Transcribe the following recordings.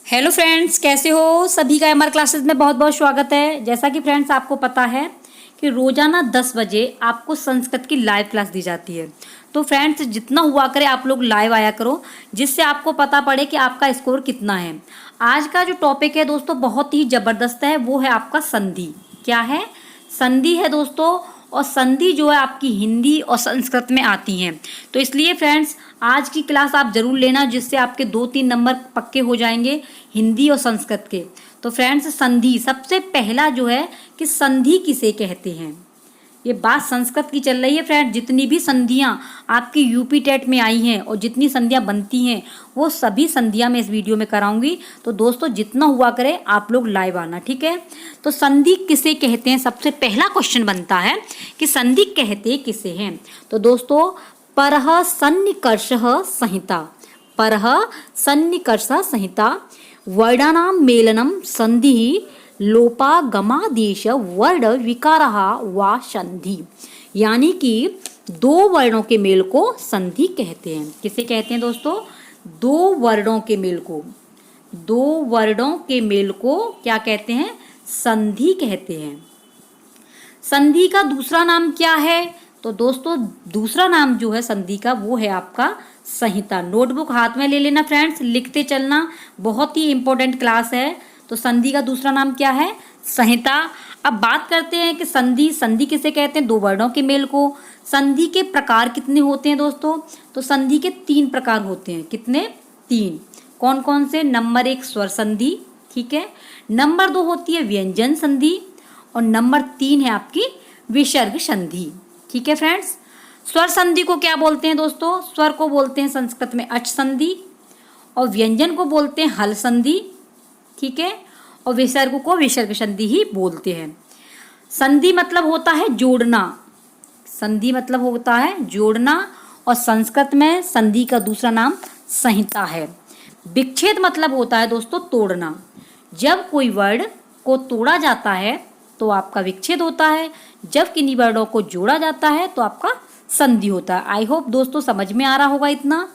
Hello friends, कैसे हो? सभी का हमारे क्लासेस में बहुत बहुत स्वागत है। जैसा कि फ्रेंड्स आपको पता है कि रोज़ाना 10 बजे आपको संस्कृत की लाइव क्लास दी जाती है। तो फ्रेंड्स जितना हुआ करे आप लोग लाइव आया करो, जिससे आपको पता पड़े कि आपका स्कोर कितना है। आज का जो टॉपिक है दोस्तों बहुत ही ज़बरदस्त है, वो है आपका संधि। क्या है? संधि है दोस्तों। और संधि जो है आपकी हिंदी और संस्कृत में आती हैं। तो इसलिए फ्रेंड्स आज की क्लास आप ज़रूर लेना, जिससे आपके 2-3 नंबर पक्के हो जाएंगे हिंदी और संस्कृत के। तो फ्रेंड्स संधि सबसे पहला जो है कि संधि किसे कहते हैं, ये बात संस्कृत की चल रही है फ्रेंड्स। जितनी भी संधियां आपकी यूपी टेट में आई हैं और जितनी संधियां बनती हैं वो सभी संधियां मैं इस वीडियो में कराऊंगी। तो दोस्तों जितना हुआ करे आप लोग लाइव आना, ठीक है। तो संधि किसे कहते हैं, सबसे पहला क्वेश्चन बनता है कि संधि कहते किसे हैं। तो दोस्तों परः सन्निकर्षः संहिता, परः सन्निकर्षः संहिता, वर्णानां मेलनम संधि, लोपागमादेश वर्ण विकारः वा संधि। यानी कि दो वर्णों के मेल को संधि कहते हैं। किसे कहते हैं दोस्तों? दो वर्णों के मेल को, दो वर्णों के मेल को क्या कहते हैं? संधि कहते हैं। संधि का दूसरा नाम क्या है? तो दोस्तों दूसरा नाम जो है संधि का वो है आपका संहिता। नोटबुक हाथ में ले लेना फ्रेंड्स, लिखते चलना, बहुत ही इंपॉर्टेंट क्लास है। तो संधि का दूसरा नाम क्या है? संहिता। अब बात करते हैं कि संधि, संधि किसे कहते हैं? दो वर्णों के मेल को। संधि के प्रकार कितने होते हैं दोस्तों? तो संधि के 3 प्रकार होते हैं। कितने? 3। कौन कौन से? नंबर 1 स्वर संधि, ठीक है। नंबर 2 होती है व्यंजन संधि और नंबर 3 है आपकी विसर्ग संधि, ठीक है फ्रेंड्स। स्वर संधि को क्या बोलते हैं दोस्तों? स्वर को बोलते हैं संस्कृत में अच संधि और व्यंजन को बोलते हैं हल संधि, ठीक है। और विसर्ग को विसर्ग संधि ही बोलते हैं। संधि मतलब होता है जोड़ना, संधि मतलब होता है जोड़ना और संस्कृत में संधि का दूसरा नाम संहिता है। विच्छेद मतलब होता है दोस्तों तोड़ना। जब कोई वर्ड को तोड़ा जाता है तो आपका विच्छेद होता है, जब किन्हीं वर्डों को जोड़ा जाता है तो आपका संधि होता है। आई होप दोस्तों समझ में आ रहा होगा इतना।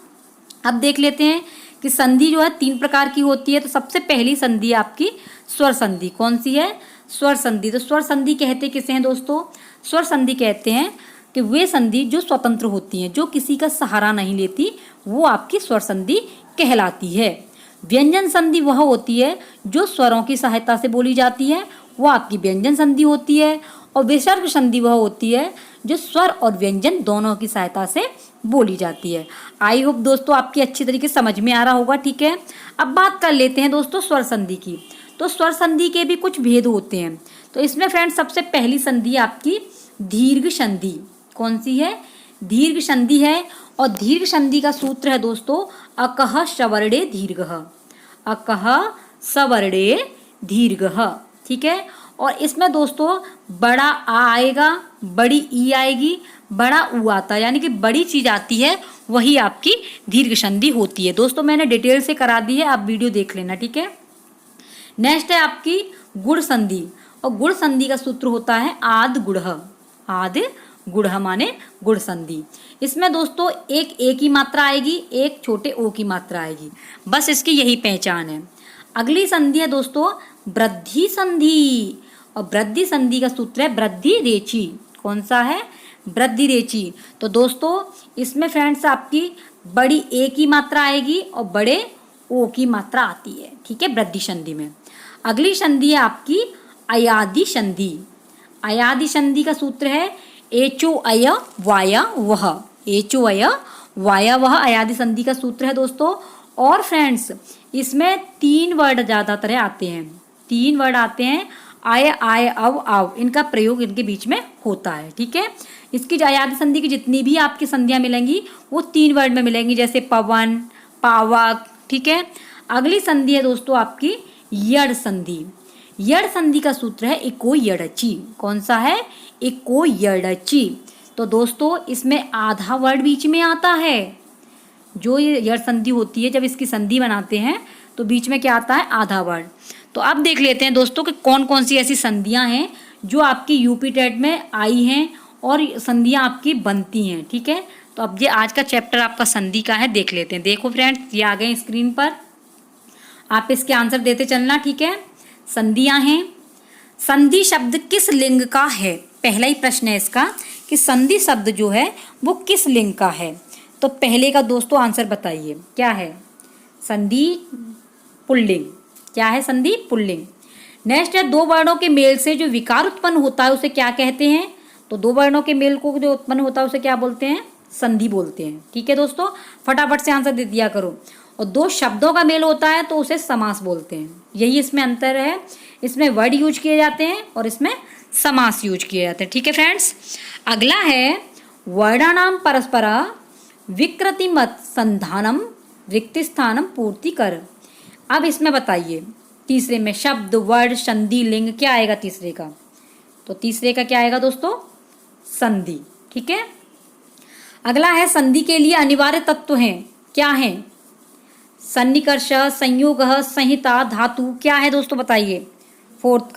अब देख लेते हैं कि संधि जो है 3 प्रकार की होती है। तो सबसे पहली संधि आपकी स्वर संधि। कौन सी है? स्वर संधि। तो स्वर संधि कहते किसे हैं दोस्तों? स्वर संधि कहते हैं कि वे संधि जो स्वतंत्र होती हैं, जो किसी का सहारा नहीं लेती, वो आपकी स्वर संधि कहलाती है। व्यंजन संधि वह होती है जो स्वरों की सहायता से बोली जाती है, वो आपकी व्यंजन संधि होती है। और विसर्ग संधि वह होती है जो स्वर और व्यंजन दोनों की सहायता से बोली जाती है। आई होप दोस्तों आपकी अच्छी तरीके समझ में आ रहा होगा, ठीक है। अब बात कर लेते हैं दोस्तों स्वर संधि की। तो स्वर संधि के भी कुछ भेद होते हैं। तो इसमें फ्रेंड्स सबसे पहली संधि आपकी दीर्घ संधि। कौन सी है? दीर्घ संधि है। और दीर्घ संधि का सूत्र है दोस्तों अकः सवर्णे दीर्घः, अकः सवर्णे दीर्घः, ठीक है। और इसमें दोस्तों बड़ा आ आएगा, बड़ी ई आएगी, बड़ा ऊ आता है, यानी कि बड़ी चीज आती है वही आपकी दीर्घ संधि होती है। दोस्तों मैंने डिटेल से करा दी है, आप वीडियो देख लेना, ठीक है। नेक्स्ट है आपकी गुण संधि। और गुण संधि का सूत्र होता है आद गुणः, आद गुणः माने गुण संधि। इसमें दोस्तों एक ए की मात्रा आएगी, एक छोटे ओ की मात्रा आएगी, बस इसकी यही पहचान है। अगली संधि है दोस्तों वृद्धि संधि। और वृद्धि संधि का सूत्र है वृद्धि रेचि। कौन सा है? वृद्धि रेचि। तो दोस्तों इसमें फ्रेंड्स आपकी बड़ी ए की मात्रा आएगी और बड़े ओ की मात्रा आती है, ठीक है, वृद्धि संधि में। अगली संधि है आपकी अयादि संधि। अयादि संधि का सूत्र है एचो अय वाया वह, एचो अय वाया वह अयादि संधि का सूत्र है दोस्तों। और फ्रेंड्स इसमें 3 वर्ड ज़्यादातर आते हैं, 3 वर्ड आते हैं, आय आय अव आव, इनका प्रयोग इनके बीच में होता है, ठीक है। इसकी अयादि संधि की जितनी भी आपकी संधियां मिलेंगी वो 3 वर्ड में मिलेंगी, जैसे पवन, पावक, ठीक है। अगली संधि है दोस्तों आपकी यड़ संधि। यड़ संधि का सूत्र है इको यड़ची। कौन सा है? इको यड़ची। तो दोस्तों इसमें आधा वर्ड बीच में आता है। जो ये यड़ संधि होती है जब इसकी संधि बनाते हैं तो बीच में क्या आता है? आधा वर्ड। तो अब देख लेते हैं दोस्तों कि कौन कौन सी ऐसी संधियां हैं जो आपकी यूपी टेट में आई हैं और संधियां आपकी बनती हैं, ठीक है। तो अब ये आज का चैप्टर आपका संधि का है, देख लेते हैं। देखो फ्रेंड्स ये आ गए स्क्रीन पर। आप इसके आंसर देते चलना, ठीक है। संधियां हैं। संधि शब्द किस लिंग का है? पहला ही प्रश्न है इसका कि संधि शब्द जो है वो किस लिंग का है। तो पहले का दोस्तों आंसर बताइए क्या है? संधि पुल्लिंग। क्या है? संधि पुल्लिंग। नेक्स्ट है, दो वर्णों के मेल से जो विकार उत्पन्न होता है उसे क्या कहते हैं? तो दो वर्णों के मेल को जो उत्पन्न होता है उसे क्या बोलते हैं? संधि बोलते हैं, ठीक है दोस्तों। फटाफट से आंसर दे दिया करो। और दो शब्दों का मेल होता है तो उसे समास बोलते हैं। यही इसमें अंतर है, इसमें वर्ड यूज किए जाते हैं और इसमें समास यूज किए जाते हैं, ठीक है फ्रेंड्स। अगला है, वर्णानाम परस्परा विकृतिमत संधानम रिक्तिस्थानम पूर्ति कर। अब इसमें बताइए तीसरे में शब्द, वर्ड, संधि, लिंग क्या आएगा तीसरे का? तो तीसरे का क्या आएगा दोस्तों? संधि, ठीक है। अगला है, संधि के लिए अनिवार्य तत्व हैं, क्या हैं? सन्निकर्ष, संयोग, संहिता, धातु क्या है दोस्तों बताइए? फोर्थ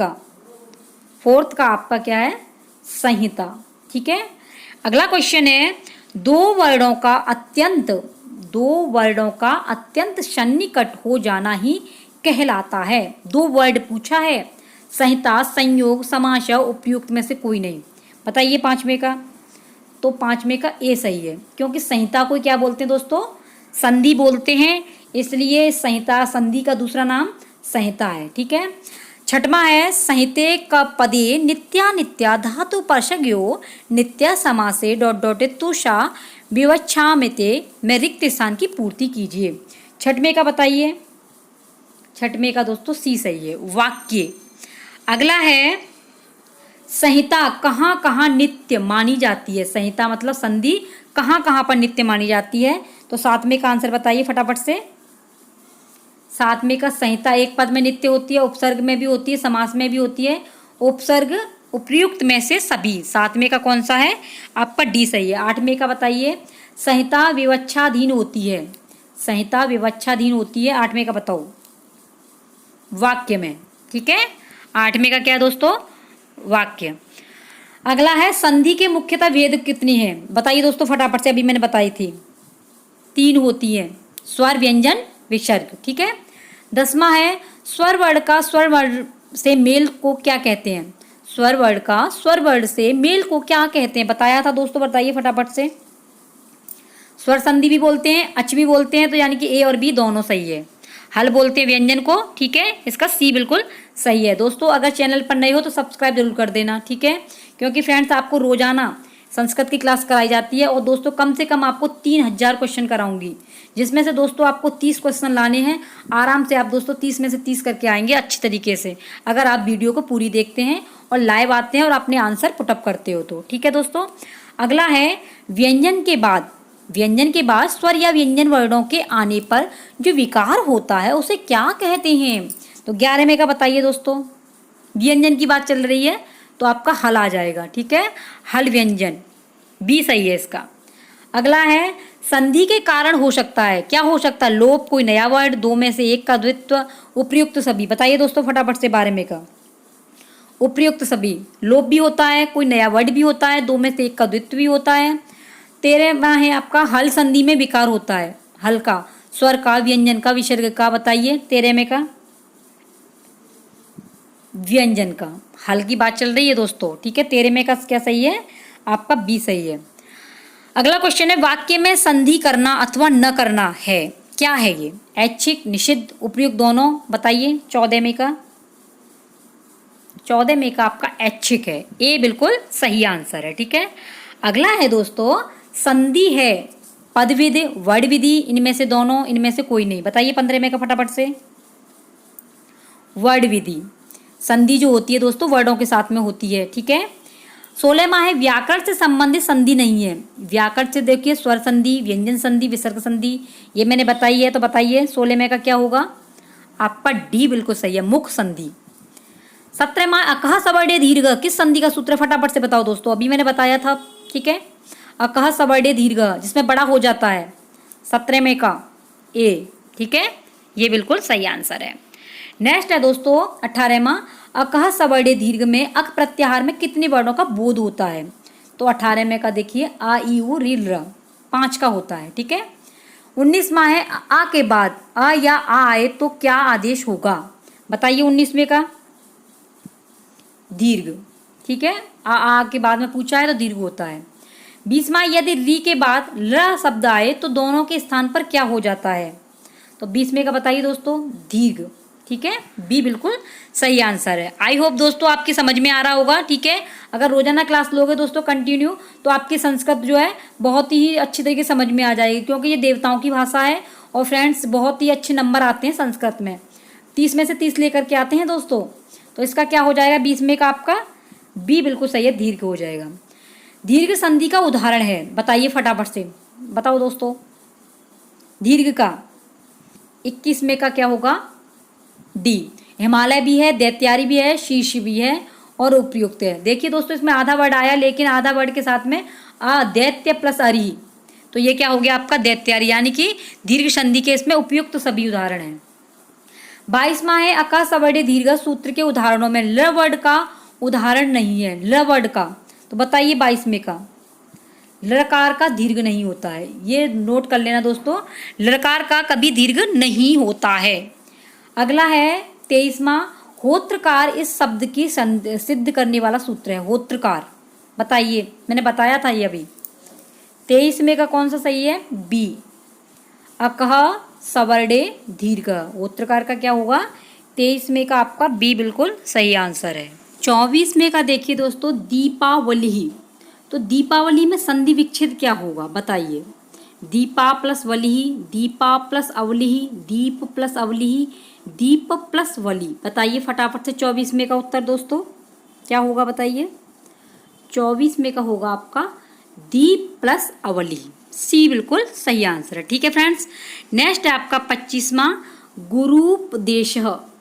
का आपका क्या है? संहिता, ठीक है। अगला क्वेश्चन है, दो वर्णों का अत्यंत सन्निकट हो जाना ही कहलाता है। दो वर्ड पूछा है, संहिता, संयोग, समास, उपयुक्त में से कोई नहीं। बताइए पांचवे का। तो पांचवे का ए सही है, क्योंकि संहिता को क्या बोलते हैं दोस्तों? संधि बोलते हैं, इसलिए संहिता संधि का दूसरा नाम संहिता है, ठीक है। छठवां है, संहिते का पदे नित्या धातु परसज्ञो नित्या समासे तुषा विवच्छामिते में रिक्त स्थान की पूर्ति कीजिए। छठवें का बताइए। छठवें का दोस्तों सी सही है, वाक्य। अगला है, संहिता कहाँ कहाँ नित्य मानी जाती है? संहिता मतलब संधि कहाँ कहाँ पर नित्य मानी जाती है? तो सातवें का आंसर बताइए फटाफट से। सातवें का, संहिता एक पद में नित्य होती है, उपसर्ग में भी होती है, समास में भी होती है। उपसर्ग उपयुक्त में से सभी। सातवें का कौन सा है? आपका डी सही है। आठवें का बताइए। संहिता विवक्षाधीन होती है। संहिता विवक्षाधीन होती है, आठवें का बताओ। वाक्य में, ठीक है। आठवें का क्या है दोस्तों? वाक्य। अगला है, संधि के मुख्यतः भेद कितनी है? बताइए दोस्तों फटाफट से, अभी मैंने बताई थी। 3 होती है, स्वर, व्यंजन, विसर्ग, ठीक है। 10वां है, स्वर वर्ड का स्वर वर्ड से मेल को क्या कहते हैं? स्वर वर्ड का स्वर वर्ड से मेल को क्या कहते हैं? बताया था दोस्तों, बताइए फटाफट से। स्वर संधि भी बोलते हैं, अच भी बोलते हैं, तो यानी कि ए और बी दोनों सही है। हल बोलते हैं व्यंजन को, ठीक है। इसका सी बिल्कुल सही है। दोस्तों अगर चैनल पर नए हो तो सब्सक्राइब जरूर कर देना, ठीक है। क्योंकि फ्रेंड्स आपको रोजाना संस्कृत की क्लास कराई जाती है और दोस्तों कम से कम आपको 3000 क्वेश्चन कराऊंगी, जिसमें से दोस्तों आपको 30 क्वेश्चन लाने हैं। आराम से आप दोस्तों 30 में से 30 करके आएंगे अच्छी तरीके से, अगर आप वीडियो को पूरी देखते हैं और लाइव आते हैं और अपने आंसर पुटअप करते हो तो, ठीक है दोस्तों। अगला है, व्यंजन के बाद स्वर या व्यंजन वर्णों के आने पर जो विकार होता है उसे क्या कहते हैं? तो 11वें का बताइए दोस्तों। व्यंजन की बात चल रही है तो आपका हल आ जाएगा, ठीक है। हल व्यंजन, बी सही है इसका। अगला है, संधि के कारण हो सकता है, क्या हो सकता है? लोप, कोई नया वर्ड, दो में से एक का द्वित्व, उपर्युक्त सभी। बताइए दोस्तों फटाफट से 12वें का। उपर्युक्त सभी, लोप भी होता है, कोई नया वर्ड भी होता है, दो में से एक का द्वित्व भी होता है। 13वां है आपका, हल संधि में विकार होता है। हल का, स्वर का, व्यंजन का, विसर्ग का। बताइए 13वें का। व्यंजन का, हल की बात चल रही है दोस्तों, ठीक है। 13वें का क्या सही है? आपका बी सही है। अगला क्वेश्चन है, वाक्य में संधि करना अथवा न करना है, क्या है ये? ऐच्छिक, निषिद्ध, उपयुक्त, दोनों। बताइए 14वें का। 14वें का आपका ऐच्छिक है, ए बिल्कुल सही आंसर है, ठीक है। अगला है दोस्तों, संधि है पदविधि, वर्ड विधि, इनमें से दोनों, इनमें से कोई नहीं। बताइए 15वें का फटाफट से। वर्ड विधि, संधि जो होती है दोस्तों वर्डों के साथ में होती है, ठीक है। 16वां है, व्याकरण से संबंधित संधि नहीं है। व्याकरण से देखिए, स्वर संधि, व्यंजन संधि, विसर्ग संधि, ये मैंने बताई है। तो बताइए 16वें का क्या होगा? आपका डी बिल्कुल सही है, मुख संधि। 17वां, अकह सवर्णीय दीर्घ किस संधि का सूत्र? फटाफट से बताओ दोस्तों, अभी मैंने बताया था, ठीक है। अकह सवर्णीय दीर्घ जिसमें बड़ा हो जाता है, 17वें का ए, ठीक है। ये बिल्कुल सही आंसर है। नेक्स्ट है दोस्तों 18वां, अकह सवर्णीय दीर्घ में अक प्रत्याहार में कितने वर्णों का बोध होता है? तो 18वें का देखिए, आ ई उ री र 5 का होता है, ठीक है। 19वां है आ के बाद अ या आ आए तो क्या आदेश होगा? बताइए 19वें का दीर्घ। ठीक है, आ के बाद में पूछा है तो दीर्घ होता है। 20वां यदि री के बाद ल शब्द आए तो दोनों के स्थान पर क्या हो जाता है? तो 20वें का बताइए दोस्तों, दीर्घ। ठीक है, बी बिल्कुल सही आंसर है। आई होप दोस्तों आपकी समझ में आ रहा होगा। ठीक है, अगर रोजाना क्लास लोगे दोस्तों कंटिन्यू तो आपकी संस्कृत जो है बहुत ही अच्छी तरीके से समझ में आ जाएगी, क्योंकि ये देवताओं की भाषा है और फ्रेंड्स बहुत ही अच्छे नंबर आते हैं संस्कृत में, 30 में से 30 लेकर के आते हैं दोस्तों। तो इसका क्या हो जाएगा 20वें का आपका बी बिल्कुल सही है, दीर्घ हो जाएगा। दीर्घ संधि का उदाहरण है, बताइए फटाफट से, बताओ दोस्तों दीर्घ का। 21वें का क्या होगा? डी। हिमालय भी है, दैत्यारी भी है, शीर्ष भी है और उपयुक्त है। देखिए दोस्तों इसमें आधा वर्ड आया, लेकिन आधा वर्ड के साथ में दैत्य प्लस अरि, तो ये क्या हो गया आपका दैत्यारी, यानी कि दीर्घ संधि के इसमें उपयुक्त सभी उदाहरण हैं। 22वां है अका सवर्णीय दीर्घ सूत्र के उदाहरणों में ल वर्ड का उदाहरण नहीं है, ल वर्ड का। तो बताइए 22वें का, लकार का दीर्घ नहीं होता है, ये नोट कर लेना दोस्तों, लकार का कभी दीर्घ नहीं होता है। अगला है 23वां, होत्रकार इस शब्द की सिद्ध करने वाला सूत्र है, होत्रकार। बताइए, मैंने बताया था ये अभी। 23वें का कौन सा सही है? बी, अकह सवर्णे दीर्घ। होत्रकार का क्या होगा? 23वें का आपका बी बिल्कुल सही आंसर है। 24वें का देखिए दोस्तों, दीपावली। तो दीपावली में संधि विच्छेद क्या होगा? बताइए। दीपा प्लस वली, दीपा प्लस अवली, दीप प्लस अवली, दीप प्लस वली। बताइए फटाफट से 24वें का उत्तर दोस्तों क्या होगा? बताइए 24वें का होगा आपका दीप प्लस अवली, सी बिल्कुल सही आंसर है। ठीक है फ्रेंड्स, नेक्स्ट है आपका 25वां, गुरुपदेश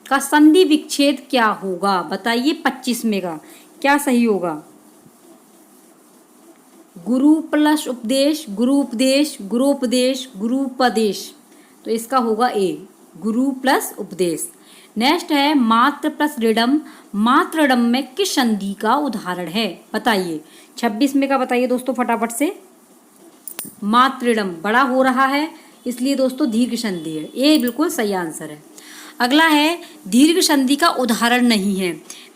का संधि विच्छेद क्या होगा? बताइए 25वें का क्या सही होगा? गुरु प्लस उपदेश, गुरु उपदेश, गुरुपदेश, गुरुपदेश, तो इसका होगा ए, गुरु प्लस उपदेश। नेक्स्ट है मात्र प्लस ऋडम, मात्र ऋडम में किस संधि का उदाहरण है? बताइए 26वें का बताइए दोस्तों फटाफट से। मात्र ऋडम बड़ा हो रहा है इसलिए दोस्तों दीर्घ संधि है, ए बिल्कुल सही आंसर है। अगला है दीर्घ संधि का उदाहरण नहीं है,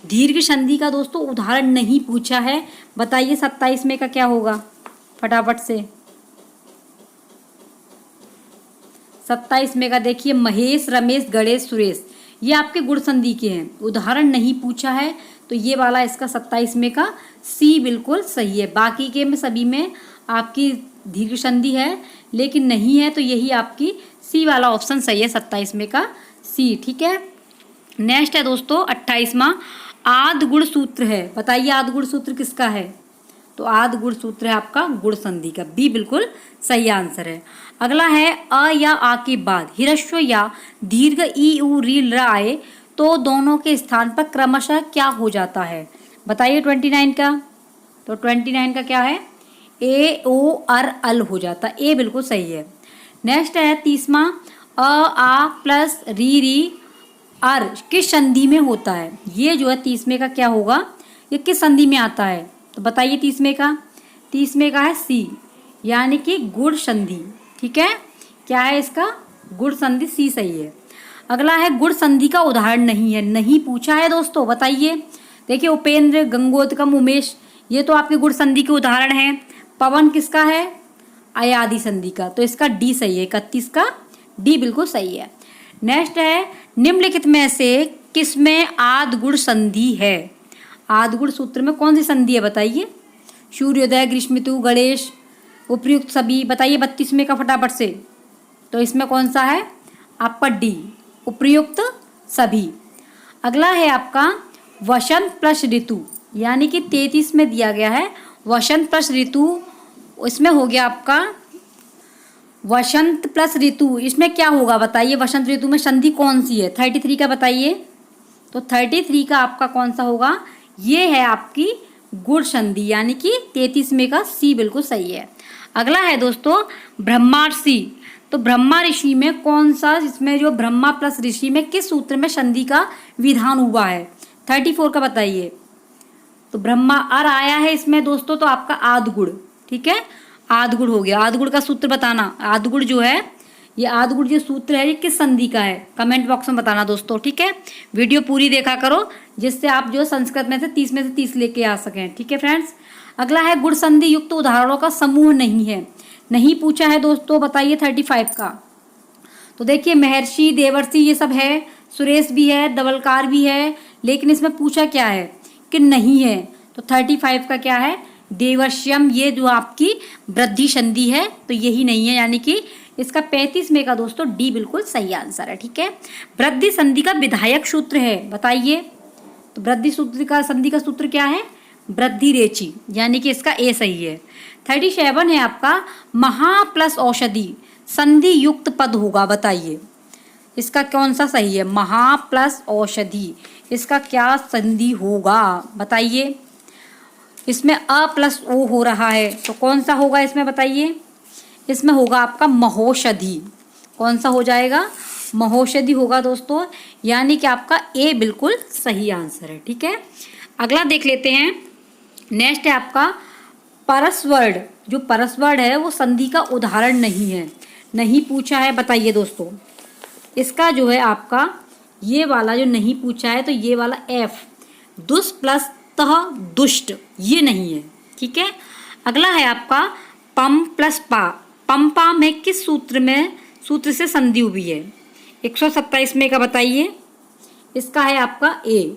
दीर्घ संधि का दोस्तों उदाहरण नहीं पूछा है। बताइए 27वें का क्या होगा? फटाफट से 27वें का देखिए, महेश, रमेश, गणेश, सुरेश, ये आपके गुण संधि के हैं, उदाहरण नहीं पूछा है, तो ये वाला इसका 27वें का सी बिल्कुल सही है। बाकी के में सभी में आपकी दीर्घ संधि है, लेकिन नहीं है तो यही आपकी सी वाला ऑप्शन सही है, 27वें का सी। ठीक है, नेक्स्ट है दोस्तों 28वां, आद गुण सूत्र है। बताइए आद गुण सूत्र किसका है? तो आद गुण सूत्र है आपका गुण संधि का, बी बिल्कुल सही आंसर है। अगला है अ या आ के बाद हिरस्व या दीर्घ ई उ री ल आए तो दोनों के स्थान पर क्रमशः क्या हो जाता है? बताइए 29 का। तो 29 का क्या है? ए ओ अर अल हो जाता है, ए बिल्कुल सही है। नेक्स्ट है 30वां, अ आ प्लस री री अर किस संधि में होता है? ये जो है 30वें का क्या होगा? ये किस संधि में आता है? तो बताइए 30वें का। 30वें का है सी, यानी कि गुण संधि। ठीक है, क्या है इसका? गुण संधि, सी सही है। अगला है गुण संधि का उदाहरण नहीं है, नहीं पूछा है दोस्तों। बताइए, देखिए उपेंद्र, गंगोत्कम, उमेश, ये तो आपके गुण संधि के उदाहरण हैं। पवन किसका है? अयादि संधि का, तो इसका डी सही है, 31 का डी बिल्कुल सही है। नेक्स्ट है निम्नलिखित में से किसमें आद गुण संधि है? आद गुण सूत्र में कौन सी संधि है? बताइए। सूर्योदय, ग्रीष्म ऋतु, गणेश, उपयुक्त सभी। बताइए 32वें का फटाफट से। तो इसमें कौन सा है? आपका डी, उपयुक्त सभी। अगला है आपका वसंत प्लस ऋतु, यानी कि 33 में दिया गया है वसंत प्लस ऋतु, इसमें हो गया आपका वसंत प्लस ऋतु, इसमें क्या होगा? बताइए वसंत ऋतु में संधि कौन सी है? 33 का बताइए। तो 33 का आपका कौन सा होगा? ये है आपकी गुण संधि, यानी कि 33वें का सी बिल्कुल सही है। अगला है दोस्तों ब्रह्मार्षि, तो ब्रह्मा ऋषि में कौन सा, इसमें जो ब्रह्मा प्लस ऋषि में किस सूत्र में संधि का विधान हुआ है? 34 का बताइए। तो ब्रह्मा अर आया है इसमें दोस्तों, तो आपका आद गुण। ठीक है, आद गुण हो गया। आद गुण का सूत्र बताना, आद गुण जो है ये आदगुण जो सूत्र है ये किस संधि का है, कमेंट बॉक्स में बताना दोस्तों, ठीक है। वीडियो पूरी देखा करो जिससे आप जो संस्कृत में से 30 लेके आ सकें, ठीक है फ्रेंड्स। अगला है गुण संधि युक्त उदाहरणों का समूह नहीं है, नहीं पूछा है दोस्तों, बताइए 35 का। तो देखिए महर्षि, देवर्षि ये सब है, सुरेश भी है, डबलकार भी है, लेकिन इसमें पूछा क्या है कि नहीं है। तो 35 का क्या है, देवर्ष्यम, ये जो आपकी वृद्धि संधि है तो यही नहीं है, यानी कि इसका 35 में का दोस्तों डी बिल्कुल सही आंसर है, ठीक है। वृद्धि संधि का विधायक सूत्र है, बताइए। तो वृद्धि सूत्र का संधि का सूत्र क्या है, वृद्धि रेचि, यानी कि इसका ए सही है। 37 है आपका महा प्लस औषधि संधि युक्त पद होगा, बताइए इसका कौन सा सही है। महा प्लस औषधि, इसका क्या संधि होगा बताइए। इसमें अ प्लस ओ हो रहा है, तो कौन सा होगा इसमें बताइए। इसमें होगा आपका महोषधि, कौन सा हो जाएगा, महोषधि होगा दोस्तों, यानी कि आपका ए बिल्कुल सही आंसर है, ठीक है। अगला देख लेते हैं, नेक्स्ट है आपका परसवर्ड। जो परसवर्ड है वो संधि का उदाहरण नहीं है, नहीं पूछा है, बताइए दोस्तों। इसका जो है आपका ये वाला जो नहीं पूछा है, तो ये वाला एफ, दुष् प्लस तह दुष्ट, ये नहीं है, ठीक है। अगला है आपका पम प्लस पा, पंपा में किस सूत्र से संधि हुई है, 127 में का बताइए। इसका है आपका ए,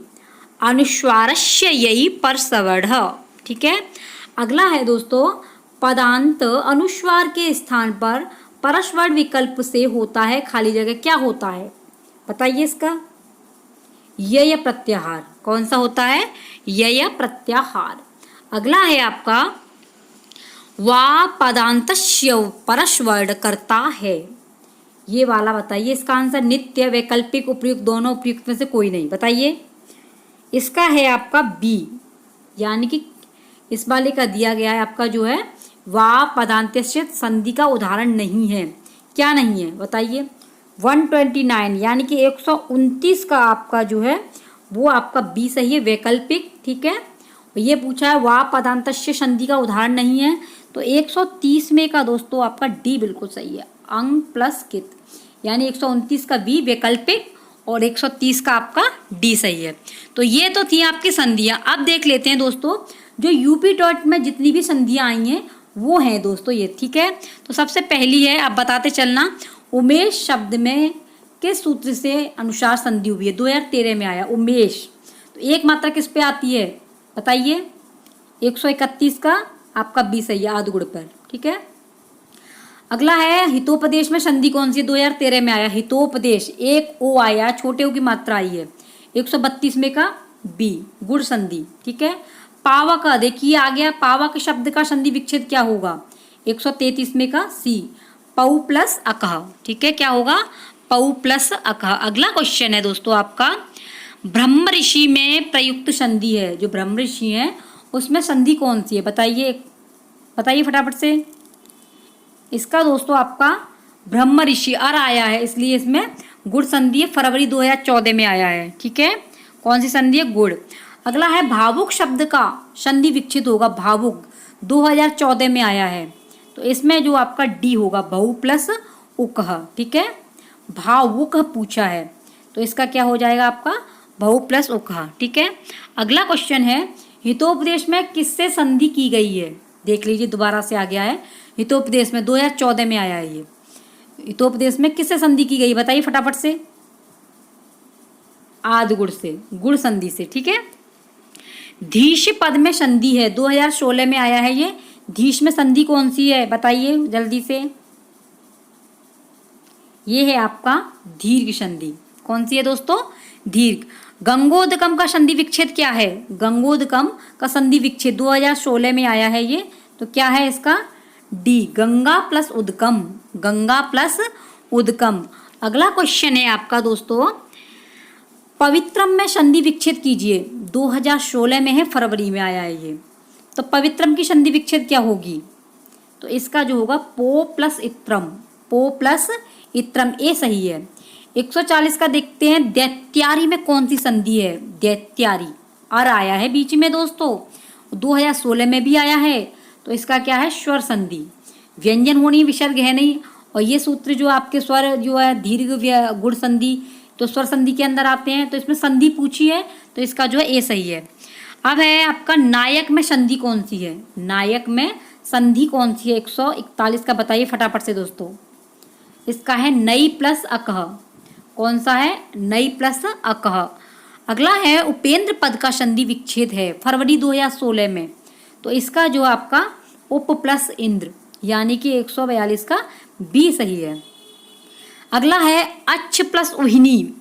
अनुस्वारस्य यही परसवर्ड, ठीक है। अगला है दोस्तों पदांत अनुस्वार के स्थान पर परस्वर विकल्प से होता है खाली जगह, क्या होता है बताइए इसका। यय प्रत्याहार, कौन सा होता है, यय प्रत्याहार। अगला है आपका वा पदांतस्य परस्वर करता है, ये वाला बताइए इसका आंसर। नित्य, वैकल्पिक, उपयुक्त, दोनों उपयुक्त में से कोई नहीं, बताइए। इसका है आपका बी, यानी कि इस वाले का दिया गया है आपका जो है वा पदांतस्य संधि का उदाहरण नहीं है, क्या नहीं है बताइए। 129 यानी कि 129 का आपका जो है वो आपका बी सही है, वैकल्पिक, ठीक है। ये पूछा है वा पदांतस्य संधि का उदाहरण नहीं है, तो 130 में का दोस्तों आपका डी बिल्कुल सही है, अंग प्लस कित, यानी 129 का बी वैकल्पिक और 130 का आपका डी सही है। तो ये तो थी आपकी संधियां। अब देख लेते हैं दोस्तों जो यूपी डॉट में जितनी भी संधियां आई हैं वो हैं दोस्तों ये, ठीक है। तो सबसे पहली है, अब बताते चलना, उमेश शब्द में किस सूत्र से अनुसार संधि हुई है, 2013 में आया उमेश। तो एक मात्रा किस पे आती है बताइए, 131 का आपका बी सही है आदगुण पर, ठीक है। अगला है हितोपदेश में संधि कौन सी है, 2013 में आया हितोपदेश, एक ओ आया, छोटे ओ की मात्रा आई है, 132 में का बी गुण संधि, ठीक है। पावक, देखिए आ गया, पावक शब्द का संधि विच्छेद क्या होगा, 133 में का सी, पौ प्लस अकह, ठीक है, क्या होगा, पौ प्लस अकह। अगला क्वेश्चन है दोस्तों आपका ब्रह्म ऋषि में प्रयुक्त संधि है, जो ब्रह्म ऋषि है उसमें संधि कौन सी है बताइए, बताइए फटाफट से। इसका दोस्तों आपका ब्रह्म ऋषि अर आया है, इसलिए इसमें गुण संधि है, फरवरी 2014 में आया है, ठीक है। कौन सी संधि है, गुण। अगला है भावुक शब्द का संधि विच्छेद होगा, भावुक 2014 में आया है, तो इसमें जो आपका डी होगा बहु प्लस उकह, ठीक है। भावुक पूछा है तो इसका क्या हो जाएगा आपका बहु प्लस उकह, ठीक है। अगला क्वेश्चन है हितोपदेश में किससे संधि की गई है, देख लीजिए दोबारा से आ गया है, हितोपदेश में 2014 में आया है ये, हितोपदेश में किससे संधि की गई बताइए फटाफट से, आदगुण से, गुण संधि से, ठीक है। धीश पद में संधि है, 2016 में आया है ये, धीश में संधि कौन सी है बताइए जल्दी से, ये है आपका दीर्घ संधि, कौन सी है दोस्तों, दीर्घ। गंगोदकम का संधि विच्छेद क्या है, गंगोदकम का संधि विच्छेद 2016 में आया है ये, तो क्या है इसका डी, गंगा प्लस उदकम, गंगा प्लस उदकम। अगला क्वेश्चन है आपका दोस्तों पवित्रम में संधि विच्छेद कीजिए, 2016 में है, फरवरी में आया है ये, तो पवित्रम की संधि विच्छेद क्या होगी, तो इसका जो होगा पो प्लस इत्रम, पो प्लस इत्रम, ए सही है। 140 का देखते हैं दैत्यारी में कौन सी संधि है, दैत्यारी और आया है बीच में दोस्तों, 2016 में भी आया है, तो इसका क्या है स्वर संधि, व्यंजन होनी विसर्ग है नहीं, और ये सूत्र जो आपके स्वर जो है दीर्घ गुण संधि, तो स्वर संधि के अंदर आते हैं। तो इसमें संधि पूछी है तो इसका जो है ए सही है। अब है आपका नायक में संधि कौन सी है, नायक में संधि कौन सी है 141 का बताइए फटाफट से दोस्तों। इसका है नई प्लस अकह। कौन सा है, नई प्लस अकह। अगला है उपेंद्र पद का संधि विच्छेद है फरवरी 2016 में, तो इसका जो आपका उप प्लस इंद्र, यानी कि 142 का बी सही है। अगला है अच्छ प्लस उहिनी।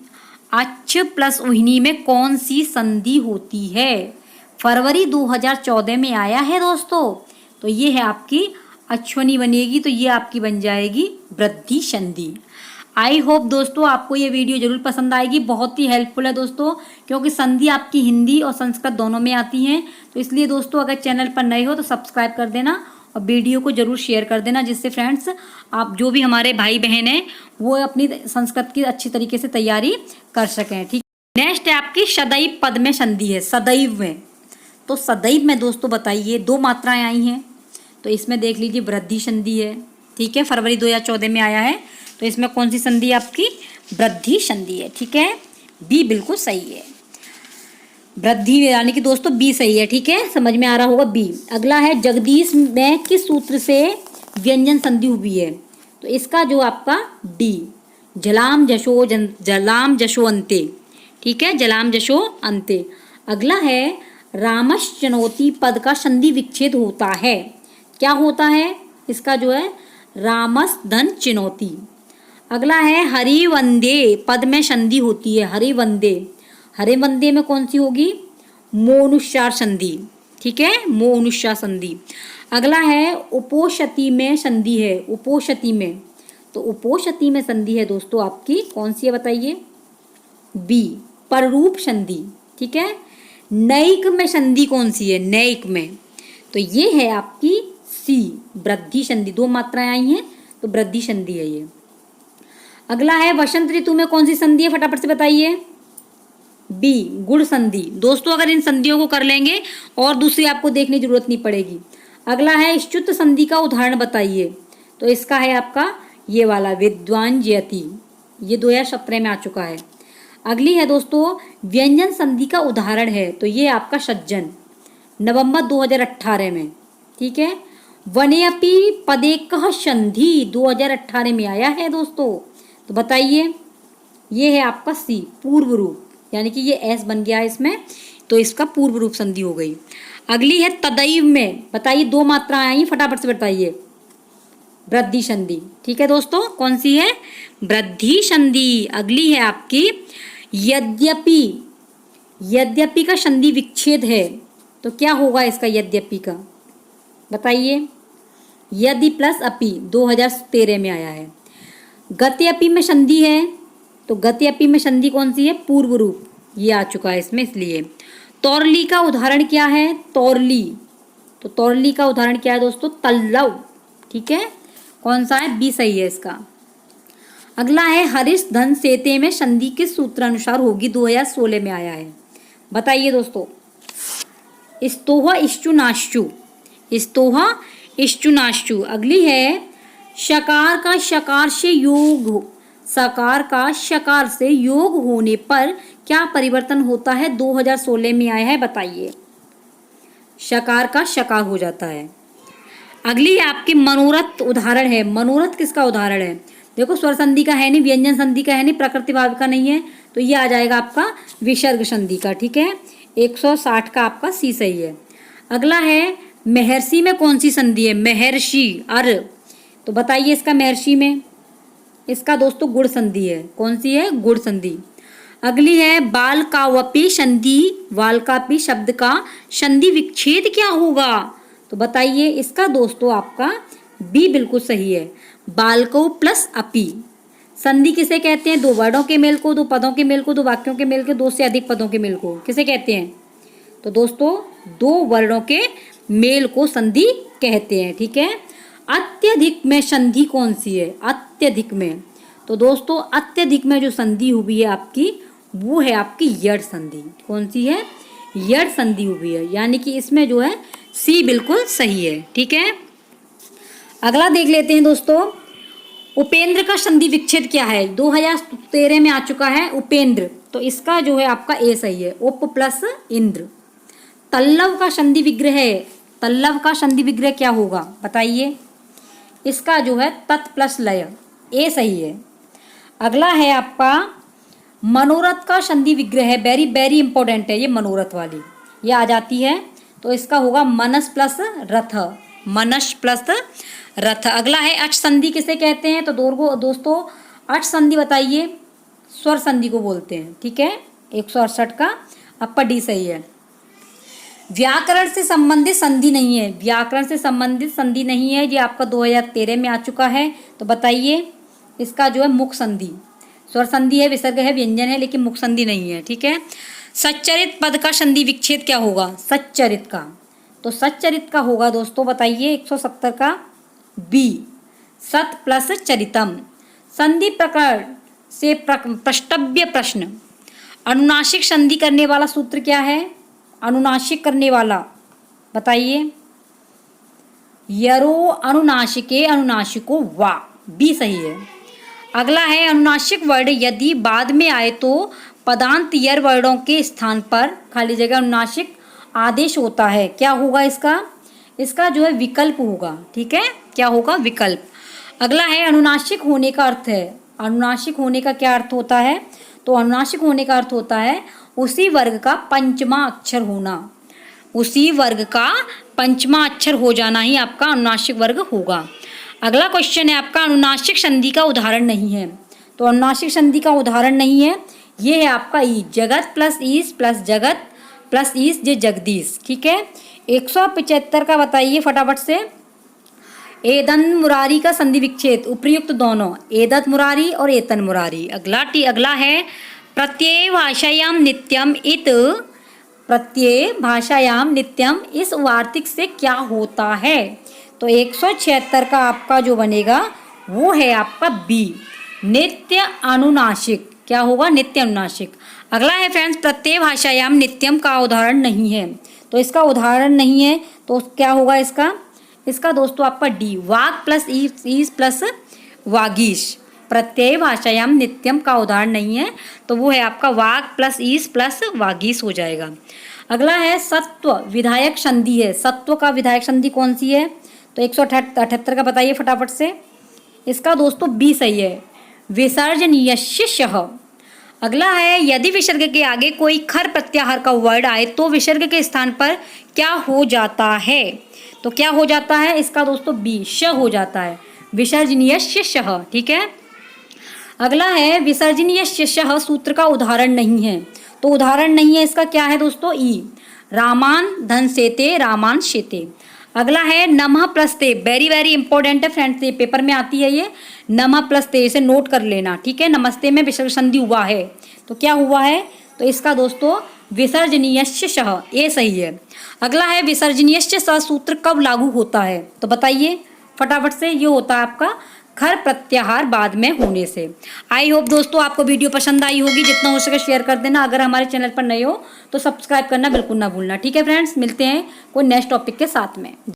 अच्छ प्लस उहिनी में कौन सी संधि होती है, फरवरी 2014 में आया है दोस्तों। तो ये है आपकी अश्वनी बनेगी, तो ये आपकी बन जाएगी वृद्धि संधि। आई होप दोस्तों आपको ये वीडियो जरूर पसंद आएगी, बहुत ही हेल्पफुल है दोस्तों, क्योंकि संधि आपकी हिंदी और संस्कृत दोनों में आती हैं। तो इसलिए दोस्तों अगर चैनल पर नए हो तो सब्सक्राइब कर देना और वीडियो को जरूर शेयर कर देना, जिससे फ्रेंड्स आप जो भी हमारे भाई बहन हैं वो अपनी संस्कृत की अच्छी तरीके से तैयारी कर सकें। ठीक, नेक्स्ट है आपकी सदैव पद में संधि है, सदैव में। तो सदैव में दोस्तों बताइए 2 मात्राएं आई हैं, तो इसमें देख लीजिए वृद्धि संधि है। ठीक है, फरवरी 2014 में आया है, तो इसमें कौन सी संधि आपकी, वृद्धि संधि है। ठीक है, बी बिल्कुल सही है, वृद्धि यानी कि दोस्तों बी सही है। ठीक है, समझ में आ रहा होगा बी। अगला है जगदीश में किस सूत्र से व्यंजन संधि हुई है, तो इसका जो आपका डी, जलाम जशो अंते। ठीक है, जलाम जशो अंते। अगला है रामश्चनोति पद का संधि विच्छेद होता है, क्या होता है, इसका जो है रामस धन चिनौती। अगला है हरिवंदे पद में संधि होती है, हरिवंदे। हरिवंदे में कौन सी होगी, मोनुस्सार संधि। ठीक है, मोनुस्सार संधि। अगला है उपोषति में संधि है, उपोषति में। तो उपोषति में संधि है दोस्तों आपकी कौन सी है बताइए, बी, पररूप संधि। ठीक है, नैक में संधि कौन सी है, नैक में, तो ये है आपकी सी, वृद्धि संधि। 2 मात्राएं आई हैं तो वृद्धि संधि है ये। अगला है वसंत ऋतु में कौन सी संधि है, फटाफट से बताइए, बी, गुण संधि। दोस्तों अगर इन संधियों को कर लेंगे और दूसरी आपको देखने की जरूरत नहीं पड़ेगी। अगला है च्युत संधि का उदाहरण बताइए, तो इसका है आपका ये वाला विद्वान जयति, ये 2017 में आ चुका है। अगली है दोस्तों व्यंजन संधि का उदाहरण है, तो ये आपका सज्जन, नवंबर 2018 में। ठीक है, वनेपि पदेकः संधि 2018 में आया है दोस्तों, तो बताइए ये है आपका सी, पूर्व रूप, यानी कि ये एस बन गया है इसमें, तो इसका पूर्व रूप संधि हो गई। अगली है तदैव में, बताइए 2 मात्राएं आई, फटाफट से बताइए, वृद्धि संधि। ठीक है दोस्तों, कौन सी है, वृद्धि संधि। अगली है आपकी यद्यपि, यद्यपि का संधि विच्छेद है, तो क्या होगा इसका यद्यपि का, बताइए, यदि प्लस अपि 2013 में आया है। गत्यपि में संधि है, तो गत्यपि में संधि कौन सी है, पूर्व रूप, ये आ चुका है इसमें, इसलिए। तौरली का उदाहरण क्या है, तौरली, तो तौरली का उदाहरण क्या है दोस्तों, तल्लव। ठीक है, कौन सा है, बी सही है इसका। अगला है हरिश धन सेते में संधि किस सूत्र अनुसार होगी, 2016 में आया है, बताइए दोस्तों। स्तोह इश्चुनाश्चु, स्तोह इश्चुनाश्चु। अगली है शकार का शकार से योग, सकार का शकार से योग होने पर क्या परिवर्तन होता है, 2016 में आया है, बताइए। शकार का शकार हो जाता है। अगली आपकी मनोरथ उदाहरण है, मनोरथ किसका उदाहरण है, देखो स्वर संधि का है नहीं, व्यंजन संधि का है नहीं, प्रकृति भाव का नहीं है, तो ये आ जाएगा आपका विसर्ग संधि का। ठीक है, 160 का आपका सी सही है। अगला है महर्षि में कौन सी संधि है, महर्षि अर, तो बताइए इसका महर्षि में, इसका दोस्तों गुण संधि है, कौन सी है, गुण संधि। अगली है बालकावपि संधि, वालकापि शब्द का संधि विच्छेद क्या होगा, तो बताइए इसका दोस्तों आपका बी बिल्कुल सही है, बालको प्लस अपि। संधि किसे कहते हैं, 2 वर्डों के मेल को, 2 पदों के मेल को, 2 वाक्यों के मेल को, 2 से अधिक पदों के मेल को किसे कहते हैं, तो दोस्तों 2 वर्णों के मेल को संधि कहते हैं। ठीक है, अत्यधिक में संधि कौन सी है, अत्यधिक में, तो दोस्तों अत्यधिक में जो संधि हुई है आपकी वो है आपकी यड़ संधि। कौन सी है, यड़ संधि हुई है, यानी कि इसमें जो है सी बिल्कुल सही है। ठीक है, अगला देख लेते हैं दोस्तों, उपेंद्र का संधि विच्छेद क्या है? 2013 में आ चुका है उपेंद्र, तो इसका जो है आपका ए सही है, उप प्लस इंद्र। तल्लव का संधि विग्रह है, तल्लव का संधि विग्रह क्या होगा बताइए? इसका जो है तत् प्लस लय, ए सही है। अगला है आपका मनोरथ का संधि विग्रह है, वेरी वेरी इंपॉर्टेंट है ये मनोरथ वाली, ये आ जाती है, तो इसका होगा मनस प्लस रथ, मनस प्लस रथ। अगला है अच संधि किसे कहते हैं? तो दोस्तों अच संधि बताइए, स्वर संधि को बोलते हैं, ठीक है। 168 का आपका डी सही है। व्याकरण से संबंधित संधि नहीं है, व्याकरण से संबंधित संधि नहीं है, ये आपका 2013 में आ चुका है, तो बताइए इसका जो है मुख संधि, स्वर संधि है, विसर्ग है, व्यंजन है, लेकिन मुख संधि नहीं है, ठीक है। सच्चरित पद का संधि विच्छेद क्या होगा? सच्चरित का, तो सच्चरित का होगा दोस्तों बताइए 170 का बी, सत प्लस चरितम। संधि प्रकरण से प्रष्टव्य प्रश्न, अनुनासिक संधि करने वाला सूत्र क्या है? अनुनासिक करने वाला बताइए, यरो अनुनासिके अनुनासिको वा, बी सही है। अगला है अनुनासिक वर्ड यदि बाद में आए तो पदांत यर वर्डों के स्थान पर खाली जगह अनुनासिक आदेश होता है, क्या होगा इसका? इसका जो है विकल्प होगा, ठीक है, क्या होगा? विकल्प। अगला है अनुनासिक होने का अर्थ है, अनुनासिक होने का क्या अर्थ होता है? तो अनुनासिक होने का अर्थ होता है उसी वर्ग का पंचमा अक्षर होना, उसी वर्ग का पंचमा अक्षर हो जाना ही आपका अनुनासिक वर्ग होगा। अगला क्वेश्चन है आपका अनुनासिक संधि का उदाहरण नहीं है, तो अनुनासिक संधि का उदाहरण नहीं है, ये है आपका ई, जगत प्लस ईस प्लस जगत प्लस ईस जे जगदीश, ठीक है। 175 का बताइए फटाफट से। एदन मुरारी का संधि विच्छेद, उपयुक्त दोनों, एदत मुरारी और एतन मुरारी। अगला है प्रत्यय भाषायाम नित्यम इत, प्रत्यय भाषायाम नित्यम इस वार्तिक से क्या होता है? तो 176 का आपका जो बनेगा वो है आपका बी, नित्य अनुनासिक, क्या होगा? नित्य अनुनासिक। अगला है फ्रेंड्स प्रत्यय भाषायाम नित्यम का उदाहरण नहीं है, तो इसका उदाहरण नहीं है, तो क्या होगा इसका? इसका दोस्तों आपका डी, वाग प्लस ईस प्लस वागीश। प्रत्यय भाषायाम नित्यम का उदाहरण नहीं है, तो वो है आपका वाग प्लस ईस प्लस वागीश हो जाएगा। अगला है सत्व विधायक संधि है, सत्व का विधायक संधि कौन सी है? तो 178 का बताइए फटाफट से। इसका दोस्तों बी सही है, विसर्जनीयशः। अगला है यदि विसर्ग के आगे कोई खर प्रत्याहार का वर्ड आए तो विसर्ग के स्थान पर क्या हो जाता है? तो क्या हो जाता है? इसका दोस्तों बी, श हो जाता है, विसर्जनीयशः, ठीक है। अगला है विसर्जनीयशः सूत्र का उदाहरण नहीं है, तो उदाहरण नहीं है इसका क्या है दोस्तों? ई, रामान धन सेते रामान शेते। अगला है नमः प्लस ते, वेरी वेरी इंपॉर्टेंट है फ्रेंड्स, ये पेपर में आती है, ये नमः प्लस ते, इसे नोट कर लेना, ठीक है। नमस्ते में विसर्ग संधि हुआ है, तो क्या हुआ है? तो इसका दोस्तों विसर्जनीयशः, ए सही है। अगला है विसर्जनीयशः सूत्र कब लागू होता है? तो बताइए फटाफट से, ये होता है आपका खर प्रत्याहार बाद में होने से। आई होप दोस्तों आपको वीडियो पसंद आई होगी, जितना हो सके शेयर कर देना। अगर हमारे चैनल पर नए हो तो सब्सक्राइब करना बिल्कुल ना भूलना, ठीक है फ्रेंड्स। मिलते हैं कोई नेक्स्ट टॉपिक के साथ में।